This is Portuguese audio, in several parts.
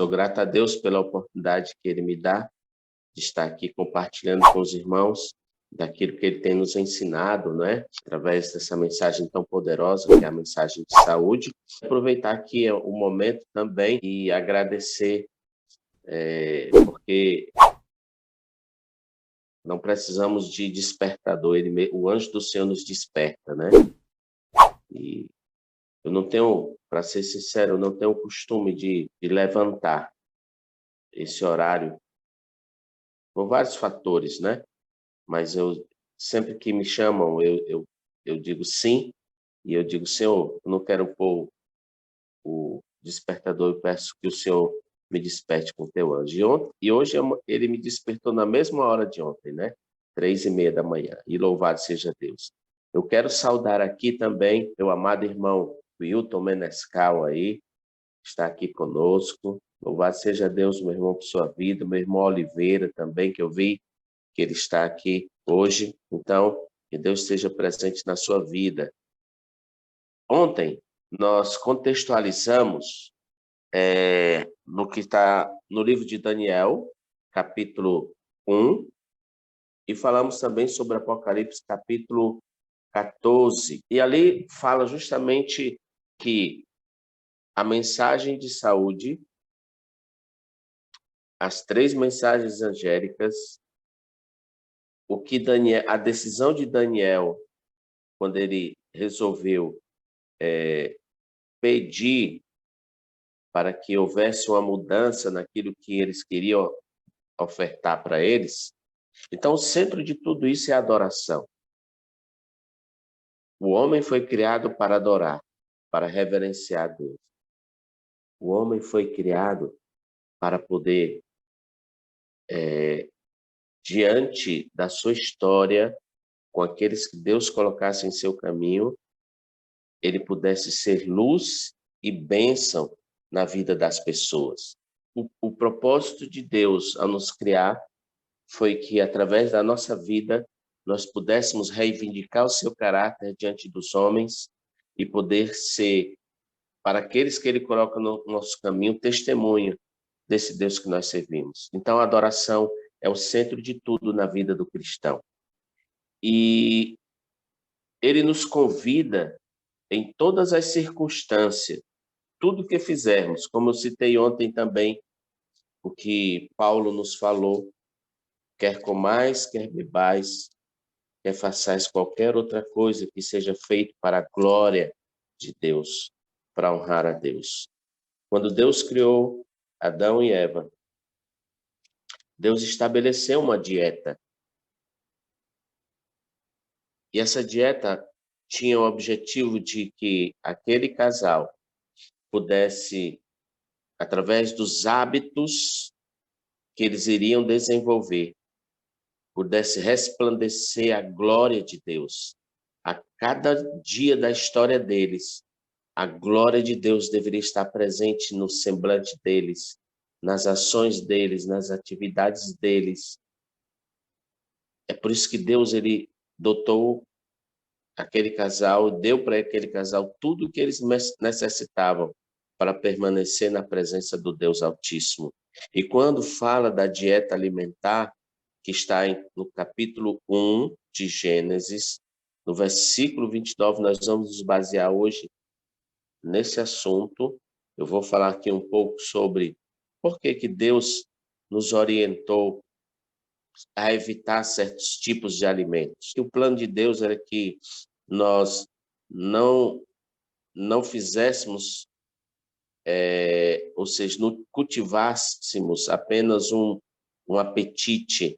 Sou grato a Deus pela oportunidade que Ele me dá de estar aqui compartilhando com os irmãos daquilo que Ele tem nos ensinado, não é? Através dessa mensagem tão poderosa, que é a mensagem de saúde. Aproveitar aqui o momento também e agradecer, porque não precisamos de despertador, o anjo do Senhor nos desperta, né? E eu não tenho, para ser sincero, eu não tenho o costume de levantar esse horário por vários fatores, né? Mas eu sempre que me chamam, eu digo sim, e eu digo, Senhor, eu não quero pôr o despertador, eu peço que o Senhor me desperte com o teu anjo. E hoje ele me despertou na mesma hora de ontem, né? 3:30 da manhã. E louvado seja Deus. Eu quero saudar aqui também meu amado irmão Wilton Menescal aí, está aqui conosco. Louvado seja Deus, meu irmão, por sua vida. Meu irmão Oliveira também, que eu vi que ele está aqui hoje. Então, que Deus esteja presente na sua vida. Ontem, nós contextualizamos no que está no livro de Daniel, capítulo 1, e falamos também sobre Apocalipse, capítulo 14. E ali fala justamente que a mensagem de saúde, as 3 mensagens angélicas, a decisão de Daniel, quando ele resolveu pedir para que houvesse uma mudança naquilo que eles queriam ofertar para eles. Então, o centro de tudo isso é a adoração. O homem foi criado para adorar, para reverenciar a Deus. O homem foi criado para poder, diante da sua história, com aqueles que Deus colocasse em seu caminho, ele pudesse ser luz e bênção na vida das pessoas. O propósito de Deus ao nos criar foi que, através da nossa vida, nós pudéssemos reivindicar o seu caráter diante dos homens e poder ser, para aqueles que ele coloca no nosso caminho, testemunho desse Deus que nós servimos. Então, a adoração é o centro de tudo na vida do cristão. E ele nos convida em todas as circunstâncias, tudo que fizermos, como eu citei ontem também, o que Paulo nos falou, quer comais, quer bebais, quer façais qualquer outra coisa que seja feito para a glória de Deus, para honrar a Deus. Quando Deus criou Adão e Eva, Deus estabeleceu uma dieta. E essa dieta tinha o objetivo de que aquele casal pudesse, através dos hábitos que eles iriam desenvolver, pudesse resplandecer a glória de Deus. A cada dia da história deles, a glória de Deus deveria estar presente no semblante deles, nas ações deles, nas atividades deles. É por isso que Deus, ele dotou aquele casal, deu para aquele casal tudo o que eles necessitavam para permanecer na presença do Deus Altíssimo. E quando fala da dieta alimentar, que está no capítulo 1 de Gênesis, no versículo 29, nós vamos nos basear hoje nesse assunto. Eu vou falar aqui um pouco sobre por que Deus nos orientou a evitar certos tipos de alimentos. E o plano de Deus era que nós não fizéssemos, ou seja, não cultivássemos apenas um apetite,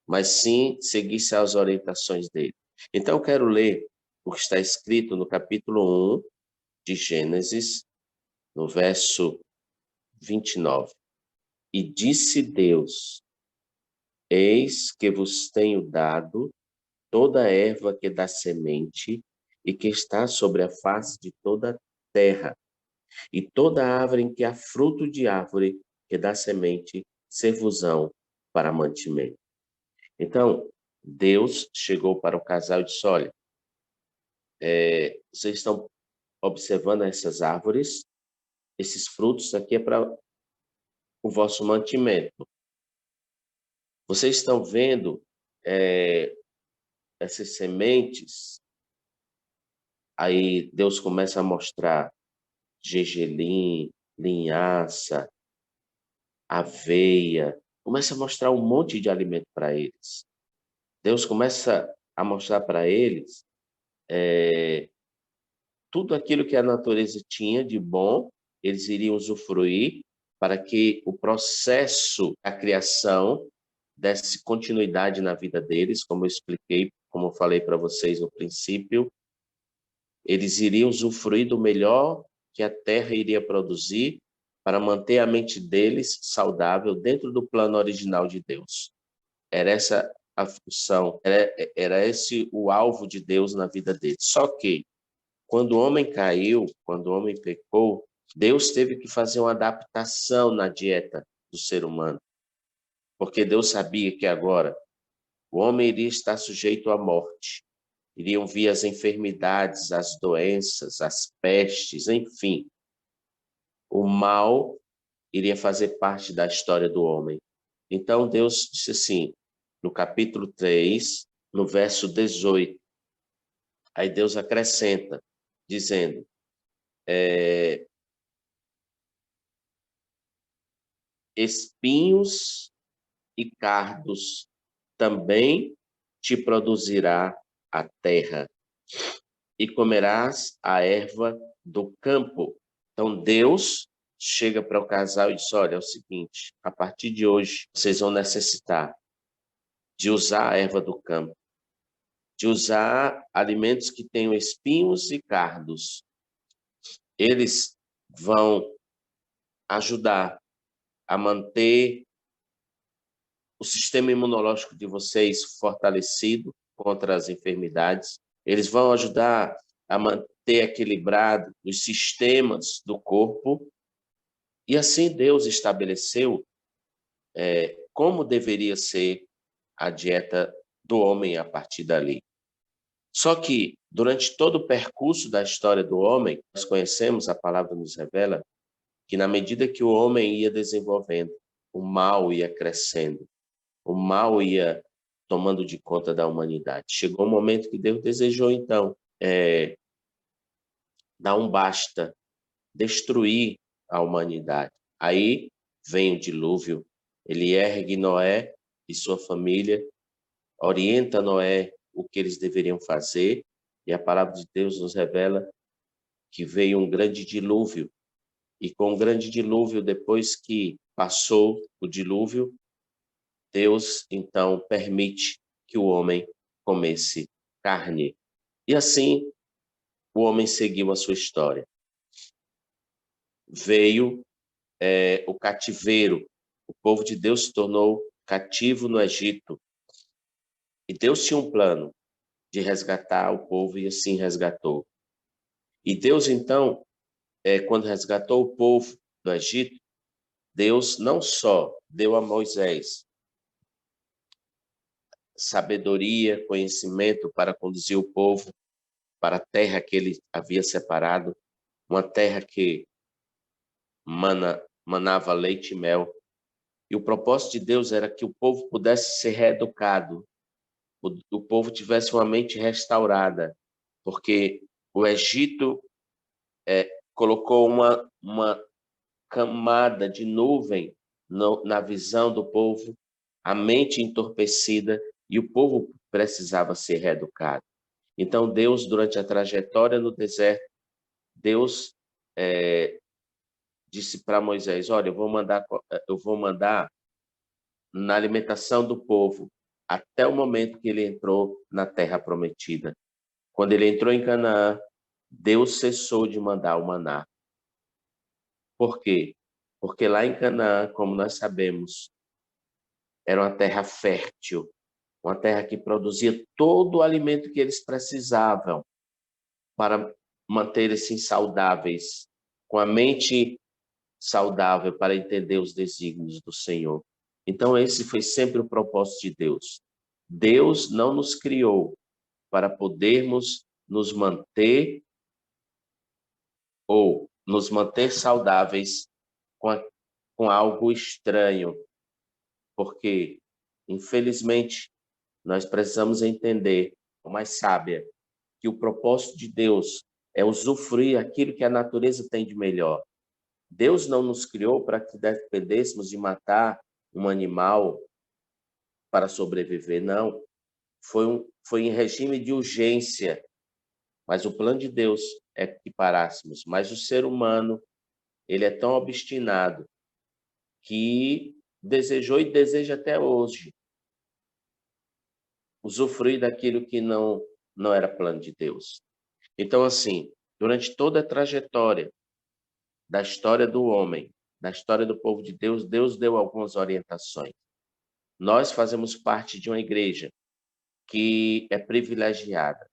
mas sim seguisse as orientações dele. Então, eu quero ler o que está escrito no capítulo 1 de Gênesis, no verso 29. E disse Deus: eis que vos tenho dado toda a erva que dá semente e que está sobre a face de toda a terra, e toda árvore em que há fruto de árvore que dá semente, servosão para mantimento. Então, Deus chegou para o casal e disse: olha, vocês estão observando essas árvores, esses frutos aqui é para o vosso mantimento. Vocês estão vendo essas sementes? Aí Deus começa a mostrar gergelim, linhaça, aveia, começa a mostrar um monte de alimento para eles. Deus começa a mostrar para eles tudo aquilo que a natureza tinha de bom, eles iriam usufruir para que o processo da criação desse continuidade na vida deles, como eu expliquei, como eu falei para vocês no princípio, eles iriam usufruir do melhor que a terra iria produzir para manter a mente deles saudável dentro do plano original de Deus. Era essa a função, era esse o alvo de Deus na vida deles. Só que, quando o homem caiu, quando o homem pecou, Deus teve que fazer uma adaptação na dieta do ser humano, porque Deus sabia que agora o homem iria estar sujeito à morte, iriam vir as enfermidades, as doenças, as pestes, enfim. O mal iria fazer parte da história do homem. Então Deus disse assim, no capítulo 3, no verso 18, aí Deus acrescenta, dizendo, espinhos e cardos também te produzirá a terra, e comerás a erva do campo. Então Deus chega para o casal e diz, olha, é o seguinte, a partir de hoje vocês vão necessitar de usar a erva do campo, de usar alimentos que tenham espinhos e cardos. Eles vão ajudar a manter o sistema imunológico de vocês fortalecido contra as enfermidades. Eles vão ajudar a manter equilibrado os sistemas do corpo. E assim Deus estabeleceu como deveria ser a dieta do homem a partir dali. Só que, durante todo o percurso da história do homem, nós conhecemos, a palavra nos revela, que na medida que o homem ia desenvolvendo, o mal ia crescendo, o mal ia tomando de conta da humanidade. Chegou um momento que Deus desejou, então, dar um basta, destruir a humanidade. Aí vem o dilúvio, ele ergue Noé e sua família, orienta Noé o que eles deveriam fazer, e a palavra de Deus nos revela que veio um grande dilúvio, e com o grande dilúvio, depois que passou o dilúvio, Deus, então, permite que o homem comesse carne. E assim, o homem seguiu a sua história. Veio o cativeiro, o povo de Deus se tornou cativo no Egito. E Deus tinha um plano de resgatar o povo e assim resgatou. E Deus, então, quando resgatou o povo do Egito, Deus não só deu a Moisés sabedoria, conhecimento para conduzir o povo para a terra que ele havia separado, uma terra que manava leite e mel. E o propósito de Deus era que o povo pudesse ser reeducado, o povo tivesse uma mente restaurada, porque o Egito colocou uma camada de nuvem na visão do povo, a mente entorpecida, e o povo precisava ser reeducado. Então Deus, durante a trajetória no deserto, Deus disse para Moisés, olha, eu vou mandar na alimentação do povo até o momento que ele entrou na terra prometida. Quando ele entrou em Canaã, Deus cessou de mandar o maná. Por quê? Porque lá em Canaã, como nós sabemos, era uma terra fértil, uma terra que produzia todo o alimento que eles precisavam para manterem-se saudáveis, com a mente saudável para entender os desígnios do Senhor. Então, esse foi sempre o propósito de Deus. Deus não nos criou para podermos nos manter saudáveis com algo estranho, porque, infelizmente, nós precisamos entender, com mais sábia, que o propósito de Deus é usufruir aquilo que a natureza tem de melhor. Deus não nos criou para que dependêssemos de matar um animal para sobreviver, não. Foi em regime de urgência, mas o plano de Deus é que parássemos. Mas o ser humano, ele é tão obstinado que desejou e deseja até hoje usufruir daquilo que não era plano de Deus. Então, assim, durante toda a trajetória da história do homem, da história do povo de Deus, Deus deu algumas orientações. Nós fazemos parte de uma igreja que é privilegiada.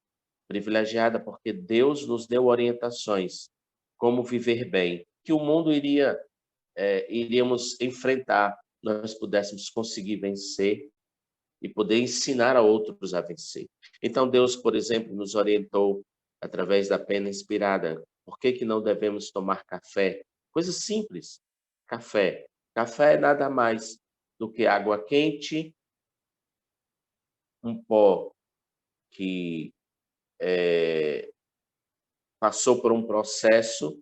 Privilegiada porque Deus nos deu orientações como viver bem, que o mundo iríamos enfrentar, nós pudéssemos conseguir vencer e poder ensinar a outros a vencer. Então, Deus, por exemplo, nos orientou através da pena inspirada. Por que não devemos tomar café? Coisa simples. Café. Café é nada mais do que água quente, um pó que passou por um processo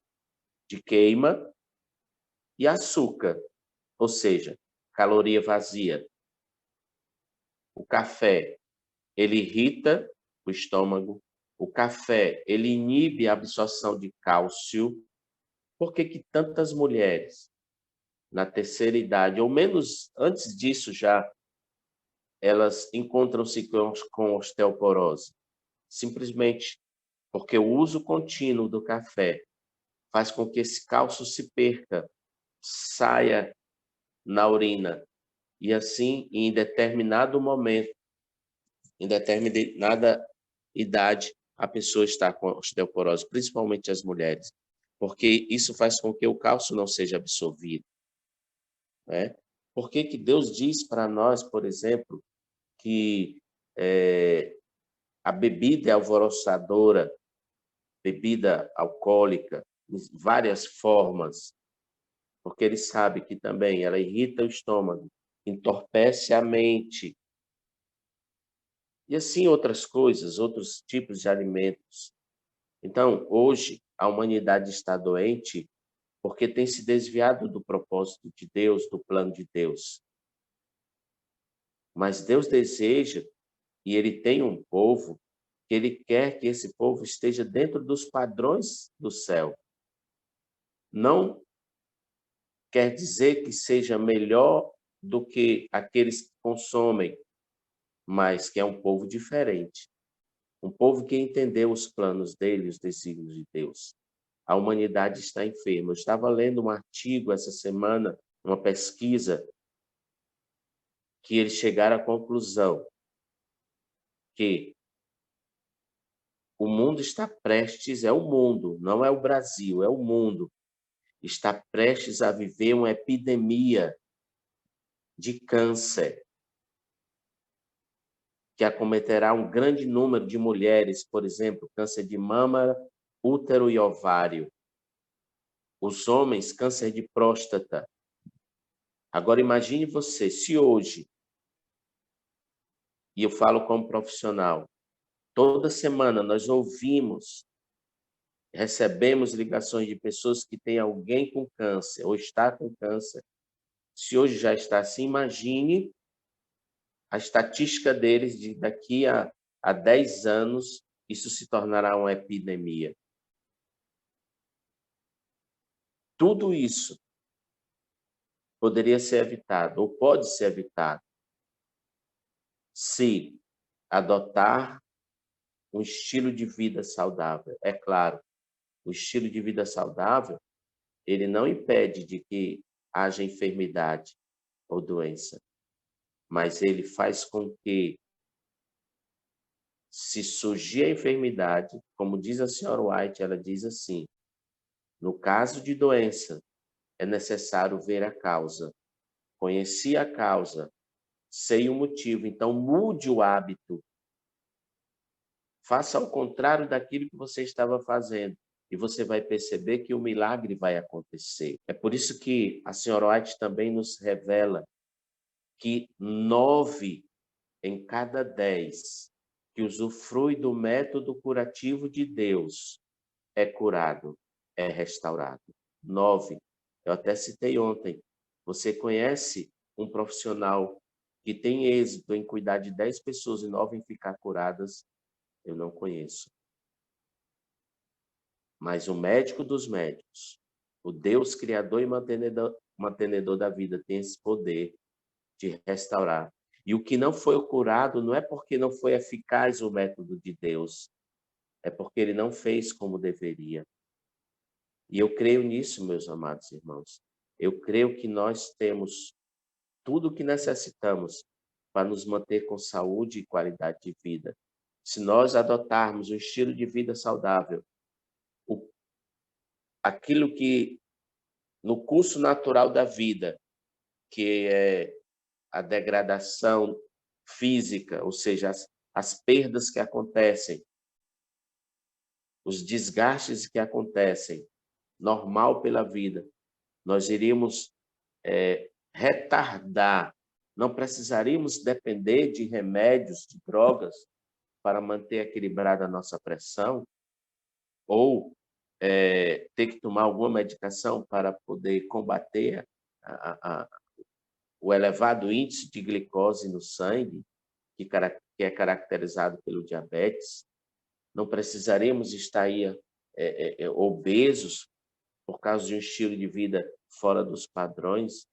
de queima e açúcar, ou seja, caloria vazia. O café, ele irrita o estômago. O café, ele inibe a absorção de cálcio. Por que tantas mulheres na terceira idade, ou menos antes disso já, elas encontram-se com osteoporose? Simplesmente porque o uso contínuo do café faz com que esse cálcio se perca, saia na urina, e assim, em determinado momento, em determinada idade, a pessoa está com osteoporose, principalmente as mulheres, porque isso faz com que o cálcio não seja absorvido, né? Por que Deus diz para nós, por exemplo, que a bebida é alvoroçadora, bebida alcoólica, em várias formas, porque ele sabe que também ela irrita o estômago, entorpece a mente, e assim outras coisas, outros tipos de alimentos. Então, hoje, a humanidade está doente porque tem se desviado do propósito de Deus, do plano de Deus. Mas Deus deseja, e Ele tem um povo, que Ele quer que esse povo esteja dentro dos padrões do céu. Não quer dizer que seja melhor do que aqueles que consomem, mas que é um povo diferente. Um povo que entendeu os planos dele, os desígnios de Deus. A humanidade está enferma. Eu estava lendo um artigo essa semana, uma pesquisa, que eles chegaram à conclusão que o mundo está prestes, é o mundo, não é o Brasil, é o mundo, está prestes a viver uma epidemia de câncer, que acometerá um grande número de mulheres, por exemplo, câncer de mama, útero e ovário. Os homens, câncer de próstata. Agora imagine você, se hoje, e eu falo como profissional, toda semana nós ouvimos, recebemos ligações de pessoas que têm alguém com câncer ou está com câncer. Se hoje já está assim, imagine a estatística deles de daqui a 10 anos, isso se tornará uma epidemia. Tudo isso poderia ser evitado, ou pode ser evitado, se adotar um estilo de vida saudável. É claro, o estilo de vida saudável, ele não impede de que haja enfermidade ou doença, mas ele faz com que, se surgir a enfermidade, como diz a senhora White, ela diz assim, no caso de doença, é necessário ver a causa. Conheci a causa, sei o motivo, então mude o hábito. Faça ao contrário daquilo que você estava fazendo e você vai perceber que o milagre vai acontecer. É por isso que a senhora White também nos revela que 9 em cada 10 que usufrui do método curativo de Deus é curado, é restaurado. 9. Eu até citei ontem. Você conhece um profissional que tem êxito em cuidar de 10 pessoas e 9 em ficar curadas? Eu não conheço. Mas o médico dos médicos, o Deus criador e mantenedor da vida, tem esse poder de restaurar. E o que não foi curado não é porque não foi eficaz o método de Deus, é porque ele não fez como deveria. E eu creio nisso, meus amados irmãos. Eu creio que nós temos tudo o que necessitamos para nos manter com saúde e qualidade de vida. Se nós adotarmos um estilo de vida saudável, aquilo que no curso natural da vida, que é a degradação física, ou seja, as perdas que acontecem, os desgastes que acontecem, normal pela vida, nós iríamos retardar, não precisaríamos depender de remédios, de drogas, para manter equilibrada a nossa pressão, ou ter que tomar alguma medicação para poder combater o elevado índice de glicose no sangue, que é caracterizado pelo diabetes. Não precisaríamos estar aí obesos por causa de um estilo de vida fora dos padrões.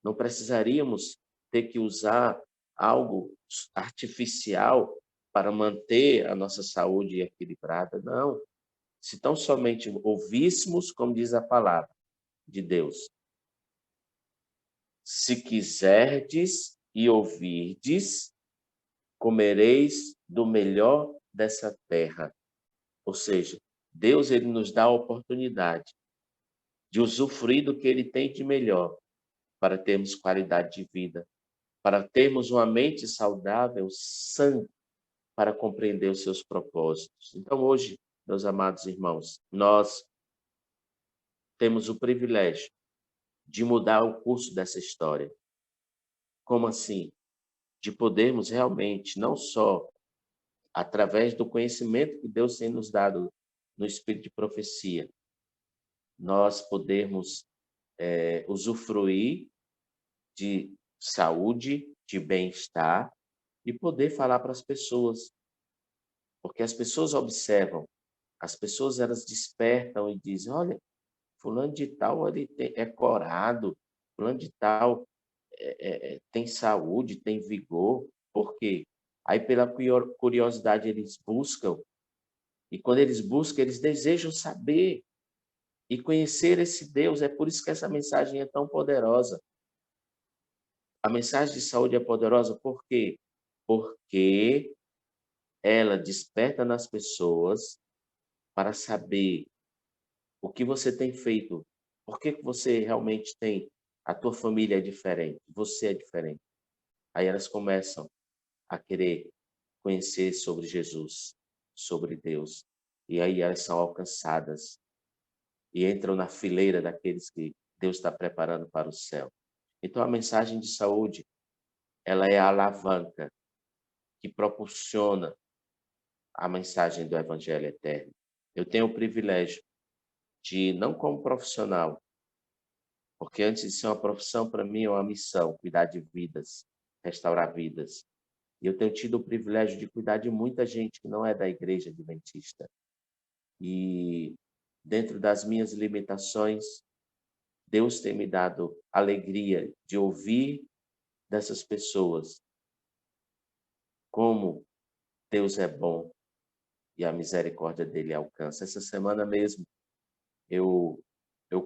Não precisaríamos ter que usar algo artificial para manter a nossa saúde equilibrada. Não. Se tão somente ouvíssemos, como diz a palavra de Deus, se quiserdes e ouvirdes, comereis do melhor dessa terra. Ou seja, Deus ele nos dá a oportunidade de usufruir do que ele tem de melhor para termos qualidade de vida, para termos uma mente saudável, sã, para compreender os seus propósitos. Então, hoje, meus amados irmãos, nós temos o privilégio de mudar o curso dessa história. Como assim? De podermos realmente, não só através do conhecimento que Deus tem nos dado no espírito de profecia, nós podermos usufruir de saúde, de bem-estar e poder falar para as pessoas, porque as pessoas observam, as pessoas elas despertam e dizem, olha, fulano de tal ele é corado, fulano de tal tem saúde, tem vigor. Por quê? Aí pela curiosidade eles buscam, e quando eles buscam, eles desejam saber e conhecer esse Deus. É por isso que essa mensagem é tão poderosa. A mensagem de saúde é poderosa por quê? Porque ela desperta nas pessoas para saber o que você tem feito, por que você realmente tem, a tua família é diferente, você é diferente. Aí elas começam a querer conhecer sobre Jesus, sobre Deus. E aí elas são alcançadas e entram na fileira daqueles que Deus está preparando para o céu. Então a mensagem de saúde, ela é a alavanca que proporciona a mensagem do Evangelho eterno. Eu tenho o privilégio de, não como profissional, porque antes de ser uma profissão, para mim é uma missão, cuidar de vidas, restaurar vidas. E eu tenho tido o privilégio de cuidar de muita gente que não é da igreja adventista. E dentro das minhas limitações, Deus tem me dado alegria de ouvir dessas pessoas como Deus é bom e a misericórdia dele alcança. Essa semana mesmo, eu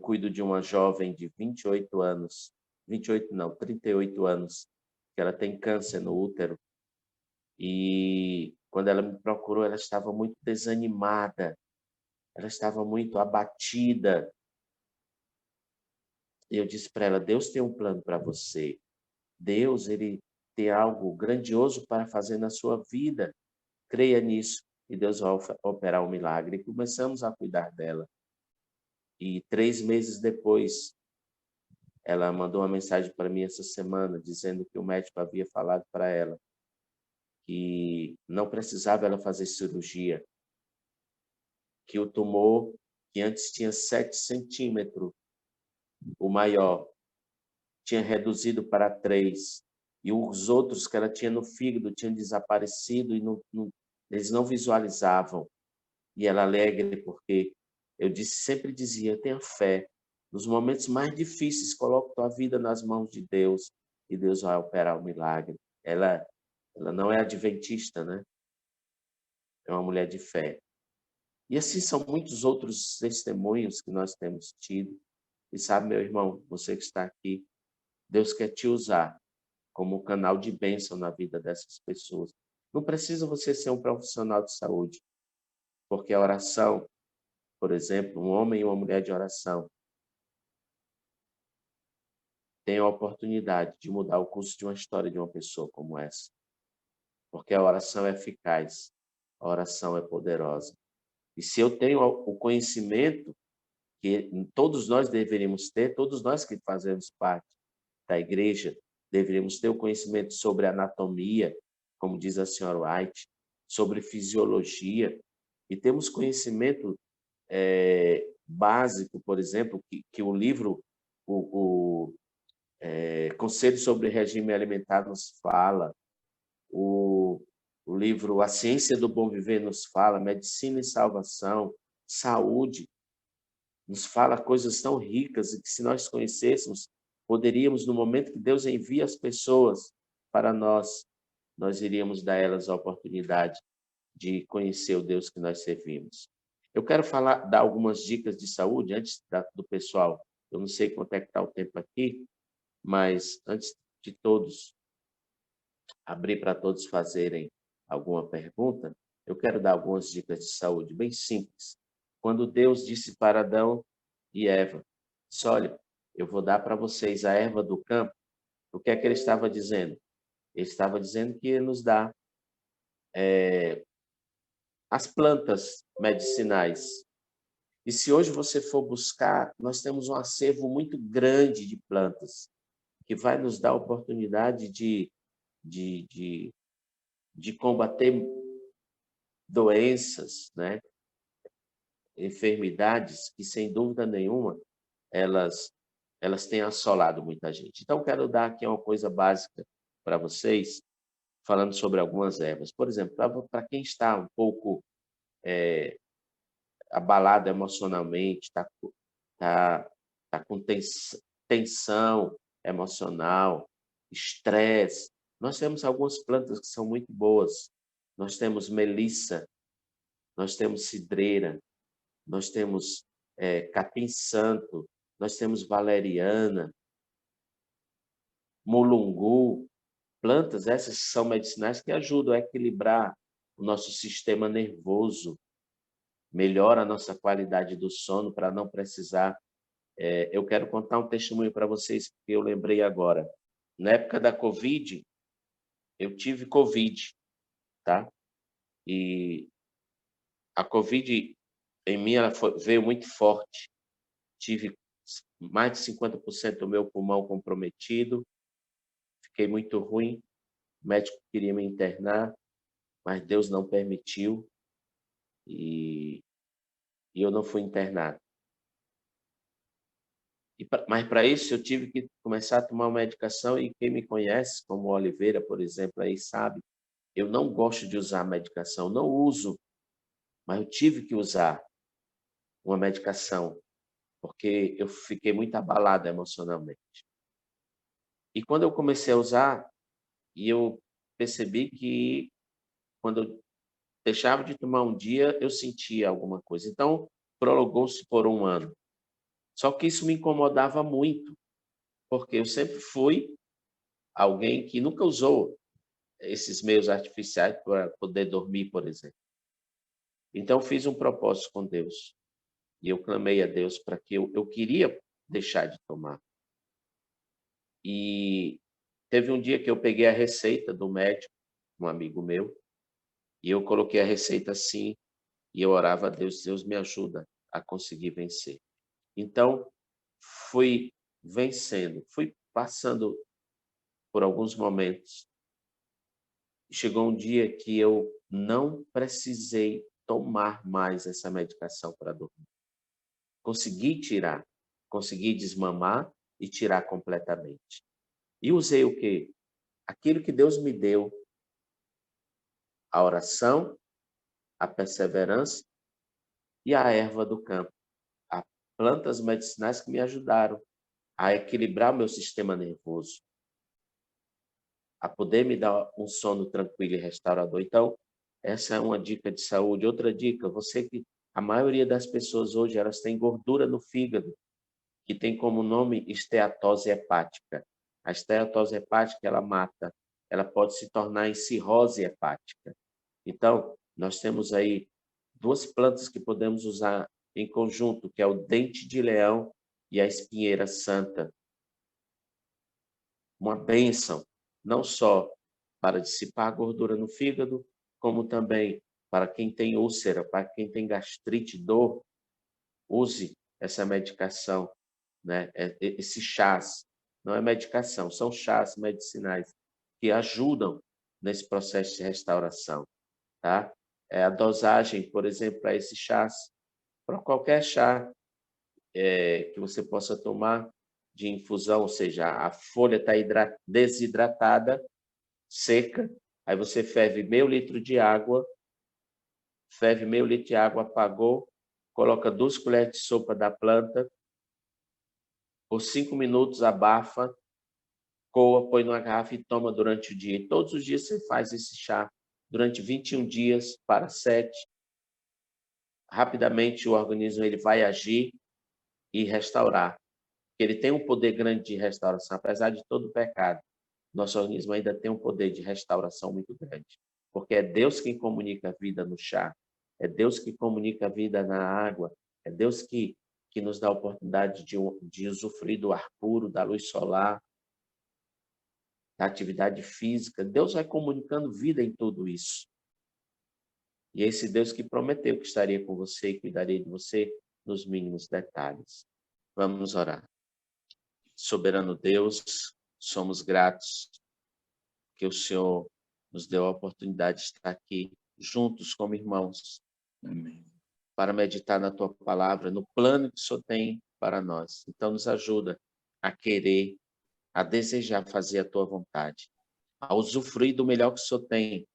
cuido de uma jovem de 28 anos, 28 não, 38 anos, que ela tem câncer no útero. E quando ela me procurou, ela estava muito desanimada, ela estava muito abatida. E eu disse para ela, Deus tem um plano para você. Deus, ele tem algo grandioso para fazer na sua vida. Creia nisso. e Deus vai operar um milagre. E começamos a cuidar dela. E 3 meses depois, ela mandou uma mensagem para mim essa semana, dizendo que o médico havia falado para ela que não precisava ela fazer cirurgia, que o tumor, que antes tinha 7 centímetros, o maior, tinha reduzido para 3, e os outros que ela tinha no fígado tinham desaparecido e eles não visualizavam. E ela alegre porque sempre dizia, tenha fé. Nos momentos mais difíceis, coloque tua vida nas mãos de Deus e Deus vai operar o milagre. Ela não é adventista, né? É uma mulher de fé. E assim são muitos outros testemunhos que nós temos tido. E sabe, meu irmão, você que está aqui, Deus quer te usar como um canal de bênção na vida dessas pessoas. Não precisa você ser um profissional de saúde, porque a oração, por exemplo, um homem e uma mulher de oração tem a oportunidade de mudar o curso de uma história de uma pessoa como essa. Porque a oração é eficaz, a oração é poderosa. E se eu tenho o conhecimento que todos nós deveríamos ter, todos nós que fazemos parte da igreja, deveríamos ter o conhecimento sobre anatomia, como diz a senhora White, sobre fisiologia, e temos conhecimento básico, por exemplo, que o livro, o Conselho sobre Regime Alimentar nos fala, o livro A Ciência do Bom Viver nos fala, Medicina e Salvação, Saúde, nos fala coisas tão ricas e que se nós conhecêssemos, poderíamos, no momento que Deus envia as pessoas para nós iríamos dar a elas a oportunidade de conhecer o Deus que nós servimos. Eu quero dar algumas dicas de saúde antes do pessoal. Eu não sei quanto é que está o tempo aqui, mas antes de todos, abrir para todos fazerem alguma pergunta, eu quero dar algumas dicas de saúde bem simples. Quando Deus disse para Adão e Eva, disse, olha, eu vou dar para vocês a erva do campo, o que é que ele estava dizendo? Ele estava dizendo que ia nos dar as plantas medicinais. E se hoje você for buscar, nós temos um acervo muito grande de plantas, que vai nos dar a oportunidade de combater doenças, né? Enfermidades que, sem dúvida nenhuma, elas têm assolado muita gente. Então, quero dar aqui uma coisa básica para vocês, falando sobre algumas ervas. Por exemplo, para quem está um pouco abalado emocionalmente, está com tensão emocional, estresse, nós temos algumas plantas que são muito boas. Nós temos melissa, nós temos cidreira, nós temos capim-santo, nós temos valeriana, mulungu, plantas essas que são medicinais que ajudam a equilibrar o nosso sistema nervoso, melhora a nossa qualidade do sono para não precisar. Eu quero contar um testemunho para vocês que eu lembrei agora. Na época da Covid, eu tive Covid, tá? E a Covid em mim veio muito forte. Tive mais de 50% do meu pulmão comprometido, fiquei muito ruim, o médico queria me internar, mas Deus não permitiu e eu não fui internado. Mas para isso eu tive que começar a tomar uma medicação e quem me conhece, como o Oliveira, por exemplo, aí sabe, eu não gosto de usar medicação, não uso, mas eu tive que usar uma medicação, porque eu fiquei muito abalado emocionalmente. E quando eu comecei a usar, e eu percebi que quando eu deixava de tomar um dia, eu sentia alguma coisa. Então, prolongou-se por 1 ano. Só que isso me incomodava muito, porque eu sempre fui alguém que nunca usou esses meios artificiais para poder dormir, por exemplo. Então, fiz um propósito com Deus. E eu clamei a Deus para que eu queria deixar de tomar. E teve um dia que eu peguei a receita do médico, um amigo meu, E eu coloquei a receita assim, e eu orava a Deus, Deus me ajuda a conseguir vencer. Então, fui vencendo, fui passando por alguns momentos. Chegou um dia que eu não precisei tomar mais essa medicação para dormir. Consegui tirar, consegui desmamar e tirar completamente. E usei o quê? Aquilo que Deus me deu, a oração, a perseverança e a erva do campo, as plantas medicinais que me ajudaram a equilibrar meu sistema nervoso, a poder me dar um sono tranquilo e restaurador. Então, essa é uma dica de saúde. Outra dica, você que a maioria das pessoas hoje elas têm gordura no fígado, que tem como nome esteatose hepática. A esteatose hepática, ela mata, ela pode se tornar em cirrose hepática. Então, nós temos aí duas plantas que podemos usar em conjunto, que é o dente de leão e a espinheira santa. Uma bênção, não só para dissipar a gordura no fígado, como também para quem tem úlcera, para quem tem gastrite, dor, use essa medicação, né? Esses chás, não é medicação, são chás medicinais que ajudam nesse processo de restauração, tá? A dosagem, por exemplo, para esses chás, para qualquer chá que você possa tomar de infusão, ou seja, a folha está desidratada, seca, aí você ferve meio litro de água, apagou, coloca 2 colheres de sopa da planta, por 5 minutos abafa, coa, põe numa garrafa e toma durante o dia. E todos os dias você faz esse chá durante 21 dias para 7. Rapidamente o organismo ele vai agir e restaurar. Ele tem um poder grande de restauração, apesar de todo o pecado. Nosso organismo ainda tem um poder de restauração muito grande, porque é Deus quem comunica a vida no chá, é Deus que comunica a vida na água, é Deus que nos dá a oportunidade de usufruir do ar puro, da luz solar, da atividade física. Deus vai comunicando vida em tudo isso. E é esse Deus que prometeu que estaria com você e cuidaria de você nos mínimos detalhes. Vamos orar. Soberano Deus, somos gratos que o Senhor nos deu a oportunidade de estar aqui juntos como irmãos. Amém. Para meditar na tua palavra, no plano que o Senhor tem para nós. Então nos ajuda a querer, a desejar fazer a tua vontade, a usufruir do melhor que o Senhor tem,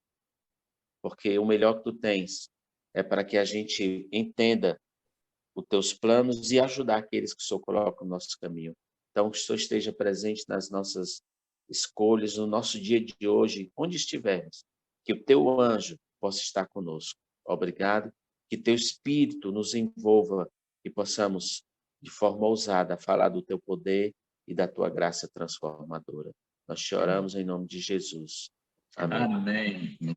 porque o melhor que tu tens é para que a gente entenda os teus planos e ajudar aqueles que o Senhor coloca no nosso caminho. Então, que o Senhor esteja presente nas nossas escolhas, no nosso dia de hoje, onde estivermos, que o teu anjo possa estar conosco. Obrigado, que teu Espírito nos envolva e possamos, de forma ousada, falar do teu poder e da tua graça transformadora. Nós te oramos em nome de Jesus. Amém. Amém.